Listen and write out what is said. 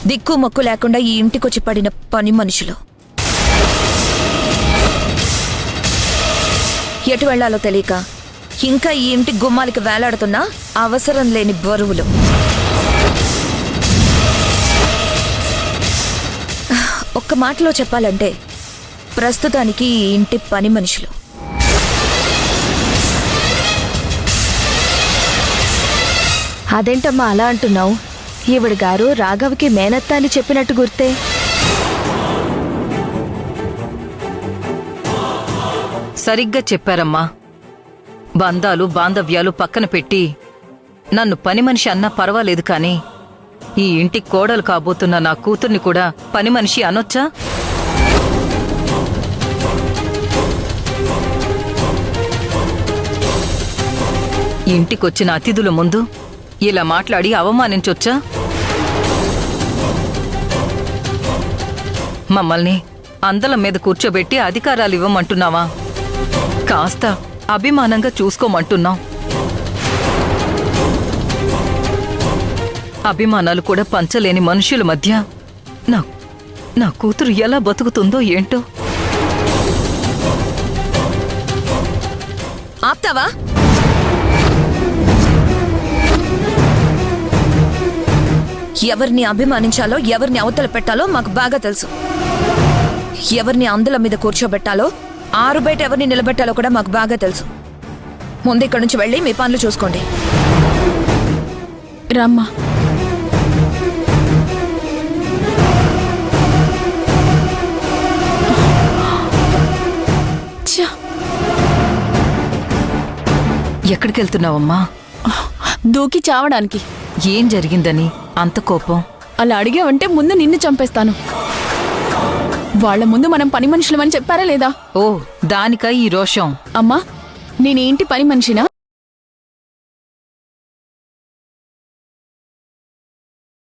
దిక్కు మొక్కు లేకుండా ఈ ఇంటికొచ్చి పడిన పని మనుషులు. ఎటు వెళ్లాలో తెలియక ఇంకా ఈ ఇంటి గుమ్మాలకి వేలాడుతున్న అవసరం లేని బరువులు. ఒక్క మాటలో చెప్పాలంటే ప్రస్తుతానికి ఈ ఇంటి పని మనుషులు. అదేంటమ్మా అలా అంటున్నావు? ఈవిడ గారు రాఘవ్కి మేనత్త అని చెప్పినట్టు గుర్తే. సరిగ్గా చెప్పారమ్మా. బంధాలు బాంధవ్యాలు పక్కన పెట్టి నన్ను పని మనిషి అన్నా పర్వాలేదు కానీ ఈ ఇంటికి కోడలు కాబోతున్న నా కూతుర్ని కూడా పని మనిషి అనొచ్చా? ఇంటికొచ్చిన అతిథుల ముందు ఇలా మాట్లాడి అవమానించొచ్చా? మమ్మల్ని అందలం మీద కూర్చోబెట్టి అధికారాలు ఇవ్వమంటున్నావా? కాస్త అభిమానంగా చూసుకోమంటున్నాం. అభిమానాలు కూడా పంచలేని మనుషుల మధ్య నా కూతురు ఎలా బతుకుతుందో ఏంటో. ఆప్తావా? ఎవరిని అభిమానించాలో ఎవరిని అవతల పెట్టాలో మాకు బాగా తెలుసు. ఎవరిని అందల మీద కూర్చోబెట్టాలో ఆరు బయట ఎవరిని నిలబెట్టాలో కూడా మాకు బాగా తెలుసు. ముందు ఇక్కడి నుంచి వెళ్ళి మీ పనులు చూసుకోండి. రమ్మా. ఎక్కడికెళ్తున్నావమ్మా? దూకి చావడానికి. ఏం జరిగిందని అంత కోపం? అలా అడిగావంటే ముందు నిన్ను చంపేస్తాను. వాళ్ల ముందు మనం పని మనుషులమని చెప్పారా లేదా? ఓ, దానికా ఈ రోషం? అమ్మా, నేనేంటి పని మనిషినా?